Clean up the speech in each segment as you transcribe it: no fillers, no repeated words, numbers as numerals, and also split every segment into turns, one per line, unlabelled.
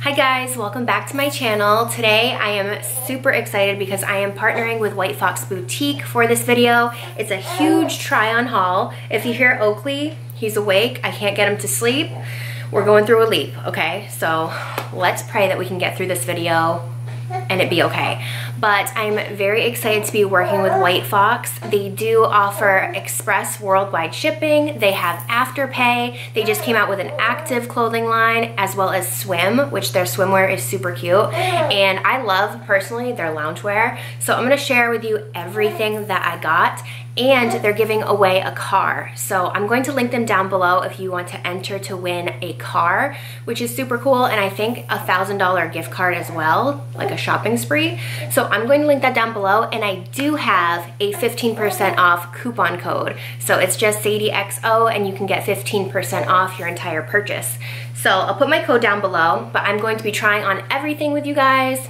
Hi guys, welcome back to my channel. Today I am super excited because I am partnering with White Fox Boutique for this video. It's a huge try-on haul. If you hear Oakley, he's awake. I can't get him to sleep. We're going through a leap, okay? So let's pray that we can get through this video and it be okay. But I'm very excited to be working with White Fox. They do offer express worldwide shipping. They have Afterpay. They just came out with an active clothing line as well as swim, which their swimwear is super cute. And I love, personally, their loungewear. So I'm gonna share with you everything that I got, and they're giving away a car. So I'm going to link them down below if you want to enter to win a car, which is super cool, and I think a $1,000 gift card as well, like a shopping spree. So I'm going to link that down below, and I do have a 15% off coupon code. So it's just SadieXO, and you can get 15% off your entire purchase. So I'll put my code down below, but I'm going to be trying on everything with you guys.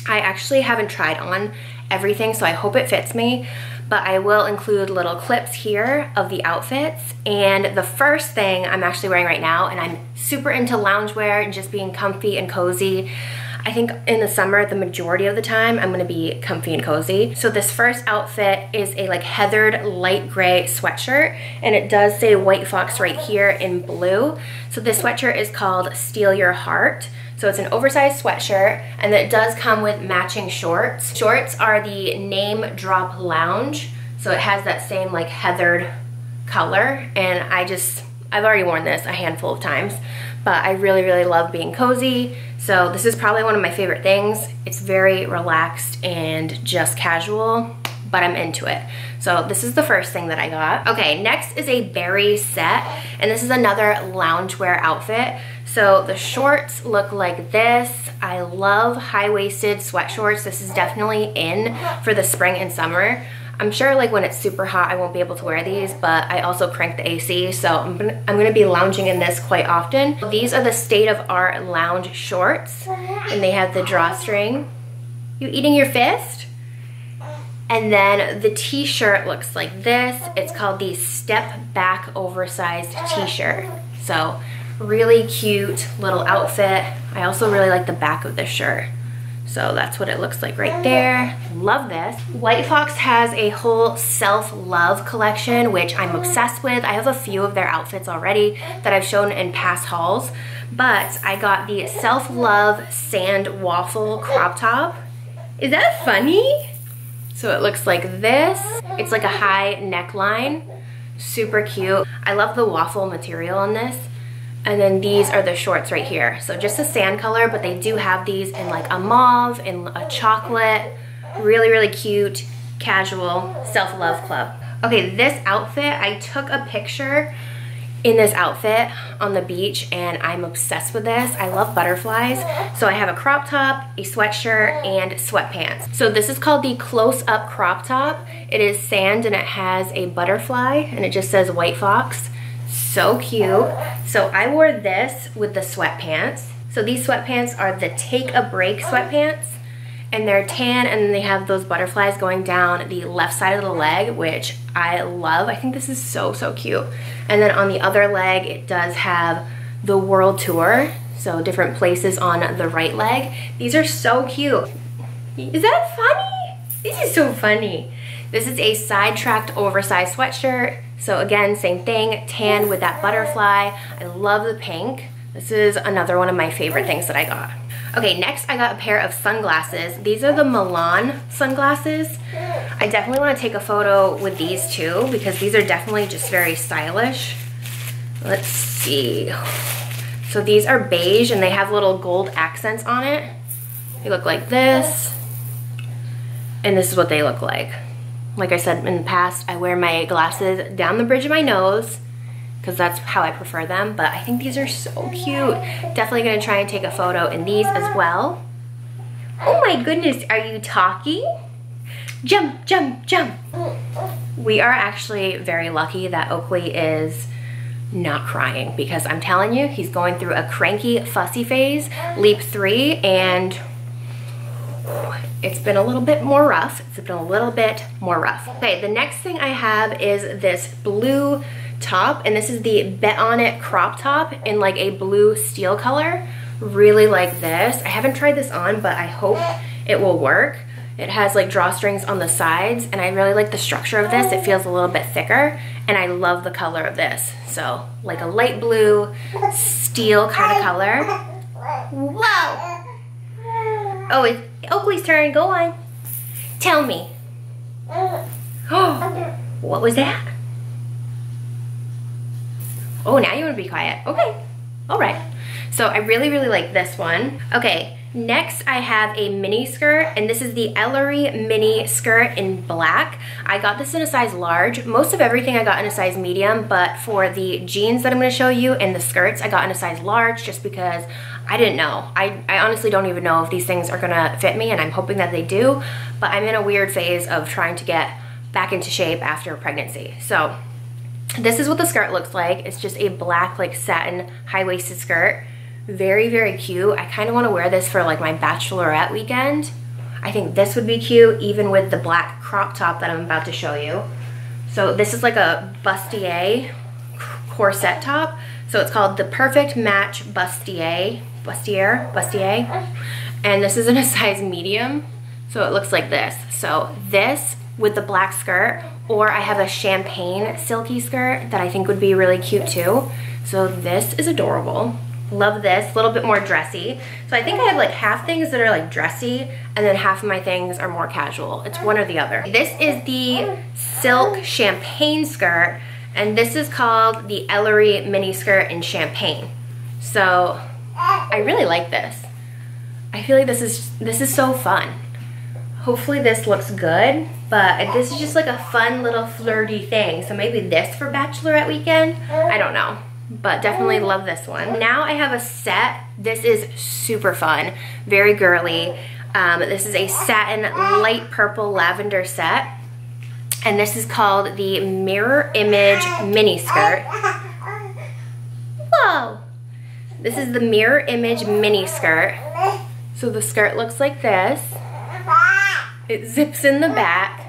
I actually haven't tried on everything, so I hope it fits me. But I will include little clips here of the outfits. And the first thing I'm actually wearing right now, and I'm super into loungewear and just being comfy and cozy. I think in the summer, the majority of the time, I'm gonna be comfy and cozy. So this first outfit is a like heathered light gray sweatshirt, and it does say White Fox right here in blue. So this sweatshirt is called Steal Your Heart. So it's an oversized sweatshirt, and it does come with matching shorts. Shorts are the Name Drop Lounge. So it has that same like heathered color, and I've already worn this a handful of times, but I really, really love being cozy. So this is probably one of my favorite things. It's very relaxed and just casual, but I'm into it. So this is the first thing that I got. Okay, next is a berry set, and this is another loungewear outfit. So the shorts look like this. I love high-waisted sweatshorts. This is definitely in for the spring and summer. I'm sure like when it's super hot I won't be able to wear these, but I also crank the AC, so I'm gonna be lounging in this quite often. These are the state-of-art lounge shorts, and they have the drawstring. You eating your fist? And then the t-shirt looks like this. It's called the Step Back Oversized t-shirt. So really cute little outfit. I also really like the back of this shirt. So that's what it looks like right there. Love this. White Fox has a whole self-love collection, which I'm obsessed with. I have a few of their outfits already that I've shown in past hauls, but I got the Self-Love Sand Waffle crop top. Is that funny? So it looks like this. It's like a high neckline, super cute. I love the waffle material on this. And then these are the shorts right here. So just a sand color, but they do have these in like a mauve and a chocolate. Really, really cute, casual, self-love club. Okay, this outfit, I took a picture in this outfit on the beach, and I'm obsessed with this. I love butterflies. So I have a crop top, a sweatshirt, and sweatpants. So this is called the close-up crop top. It is sand, and it has a butterfly, and it just says White Fox. So cute. So I wore this with the sweatpants. So these sweatpants are the Take a Break sweatpants, and they're tan, and then they have those butterflies going down the left side of the leg, which I love. I think this is so, so cute. And then on the other leg, it does have the world tour, so different places on the right leg. These are so cute. Is that funny? This is so funny. This is a side-tracked oversized sweatshirt. So again, same thing, tan with that butterfly. I love the pink. This is another one of my favorite things that I got. Okay, next I got a pair of sunglasses. These are the Milan sunglasses. I definitely want to take a photo with these too, because these are definitely just very stylish. Let's see. So these are beige, and they have little gold accents on it. They look like this, and this is what they look like. Like I said in the past, I wear my glasses down the bridge of my nose because that's how I prefer them, but I think these are so cute. Definitely gonna try and take a photo in these as well. Oh my goodness, are you talking? Jump, jump, jump. We are actually very lucky that Oakley is not crying, because I'm telling you, he's going through a cranky, fussy phase, leap 3, and it's been a little bit more rough. Okay, the next thing I have is this blue top, and this is the Bet On It crop top in like a blue steel color. really like this. I haven't tried this on, but I hope it will work. It has like drawstrings on the sides, and I really like the structure of this. It feels a little bit thicker, and I love the color of this. So like a light blue, steel kind of color. Whoa! Oh, it's Oakley's turn. Go on. Tell me. Oh, what was that? Oh, now you want to be quiet. Okay. All right. So I really, really like this one. Okay. Next, I have a mini skirt, and this is the Ellery mini skirt in black. I got this in a size large. Most of everything I got in a size medium, but for the jeans that I'm going to show you and the skirts, I got in a size large just because I didn't know. I honestly don't even know if these things are going to fit me, and I'm hoping that they do, but I'm in a weird phase of trying to get back into shape after pregnancy. So this is what the skirt looks like. It's just a black like satin high-waisted skirt. Very, very cute. I kind of want to wear this for like my bachelorette weekend. I think this would be cute even with the black crop top that I'm about to show you. So this is like a bustier corset top. So it's called the Perfect Match Bustier. And this is in a size medium. So it looks like this. So this with the black skirt, or I have a champagne silky skirt that I think would be really cute too. So this is adorable. Love this, a little bit more dressy. So I think I have like half things that are like dressy, and then half of my things are more casual. It's one or the other. This is the silk champagne skirt, and this is called the Ellery mini skirt in champagne. So I really like this. I feel like this is so fun. Hopefully this looks good, but this is just like a fun little flirty thing. So maybe this for bachelorette weekend? I don't know. But definitely love this one. Now I have a set. This is super fun, very girly. This is a satin light purple lavender set, and this is called the Mirror Image mini skirt. Whoa! This is the Mirror Image mini skirt. So the skirt looks like this. It zips in the back.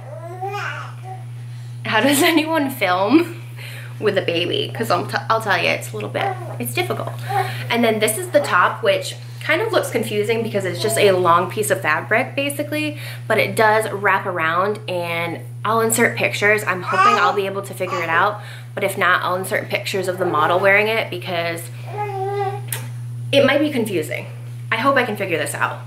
How does anyone film with a baby? Because I'll tell you, it's a little bit, it's difficult. And then this is the top, which kind of looks confusing because it's just a long piece of fabric basically, but it does wrap around, and I'll insert pictures. I'm hoping I'll be able to figure it out, but if not, I'll insert pictures of the model wearing it because it might be confusing. I hope I can figure this out.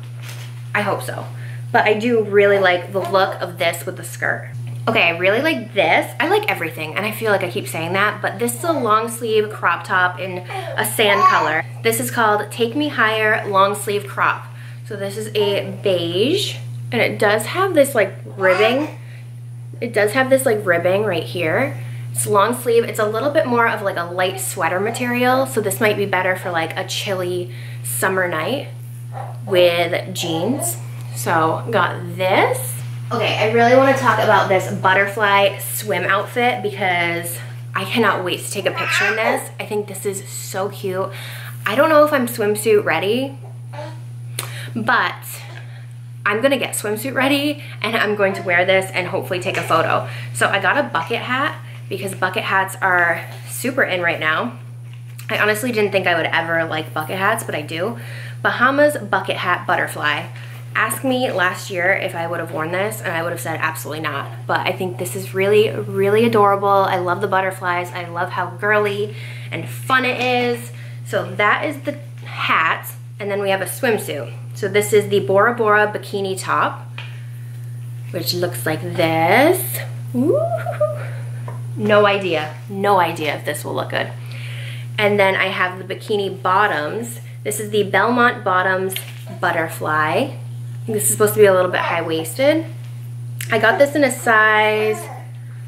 I hope so. But I do really like the look of this with the skirt. Okay, I really like this. I like everything, and I feel like I keep saying that, but this is a long sleeve crop top in a sand color. This is called Take Me Higher long sleeve crop. So this is a beige, and it does have this like ribbing. It does have this like ribbing right here. It's long sleeve. It's a little bit more of like a light sweater material, so this might be better for like a chilly summer night with jeans. So got this. Okay, I really want to talk about this butterfly swim outfit because I cannot wait to take a picture in this. I think this is so cute. I don't know if I'm swimsuit ready, but I'm gonna get swimsuit ready and I'm going to wear this and hopefully take a photo. So I got a bucket hat because bucket hats are super in right now. I honestly didn't think I would ever like bucket hats, but I do. Bahamas bucket hat butterfly. Ask me last year if I would have worn this, and I would have said absolutely not. But I think this is really, really adorable. I love the butterflies. I love how girly and fun it is. So that is the hat, and then we have a swimsuit. So this is the Bora Bora bikini top, which looks like this. Woo! No idea if this will look good. And then I have the bikini bottoms. This is the Belmont Bottoms butterfly. This is supposed to be a little bit high-waisted. I got this in a size,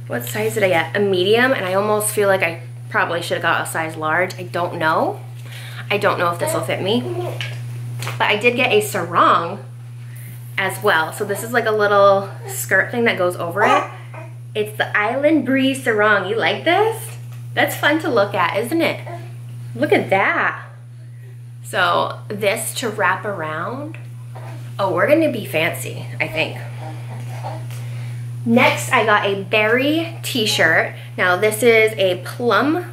what size did I get? A medium, and I almost feel like I probably should have got a size large. I don't know. I don't know if this will fit me. But I did get a sarong as well. So this is like a little skirt thing that goes over it. It's the Island Breeze sarong. You like this? That's fun to look at, isn't it? Look at that. So this to wrap around. Oh, we're gonna be fancy, I think. Next, I got a berry t-shirt. Now this is a plum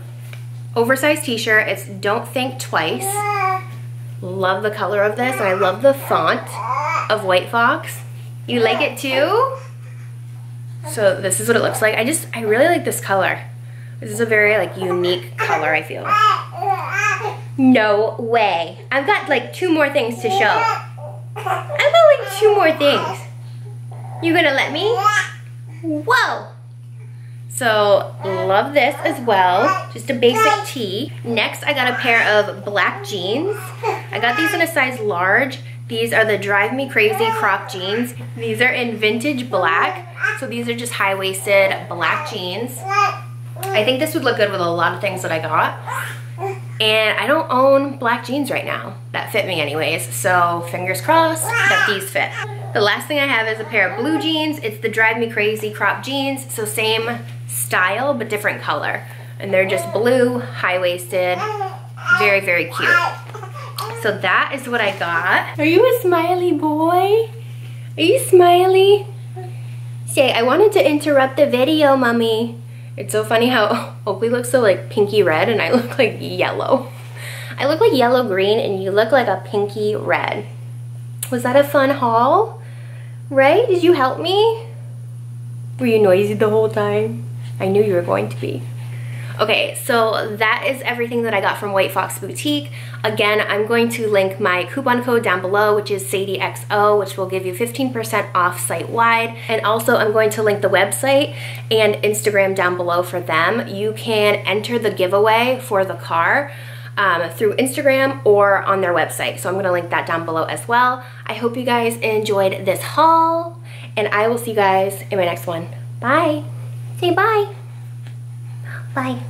oversized t-shirt. It's Don't Think Twice. Love the color of this, and I love the font of White Fox. You like it too? So this is what it looks like. I really like this color. This is a very like unique color, I feel. No way. I've got like 2 more things to show. I've got like 2 more things. You gonna let me? Whoa. So love this as well. Just a basic tee. Next, I got a pair of black jeans. I got these in a size large. These are the Drive Me Crazy crop jeans. These are in vintage black. So these are just high-waisted black jeans. I think this would look good with a lot of things that I got. And I don't own black jeans right now that fit me anyways. So fingers crossed that these fit. The last thing I have is a pair of blue jeans. It's the Drive Me Crazy crop jeans. So same style, but different color. And they're just blue, high-waisted, very, very cute. So that is what I got. Are you a smiley boy? Are you smiley? Say, I wanted to interrupt the video, Mommy. It's so funny how Oakley looks so like pinky red and I look like yellow. I look like yellow green and you look like a pinky red. Was that a fun haul? Right? Did you help me? Were you noisy the whole time? I knew you were going to be. Okay, so that is everything that I got from White Fox Boutique. Again, I'm going to link my coupon code down below, which is SadieXO, which will give you 15% off site-wide. And also, I'm going to link the website and Instagram down below for them. You can enter the giveaway for the car through Instagram or on their website. So I'm going to link that down below as well. I hope you guys enjoyed this haul, and I will see you guys in my next one. Bye. Say bye. Bye.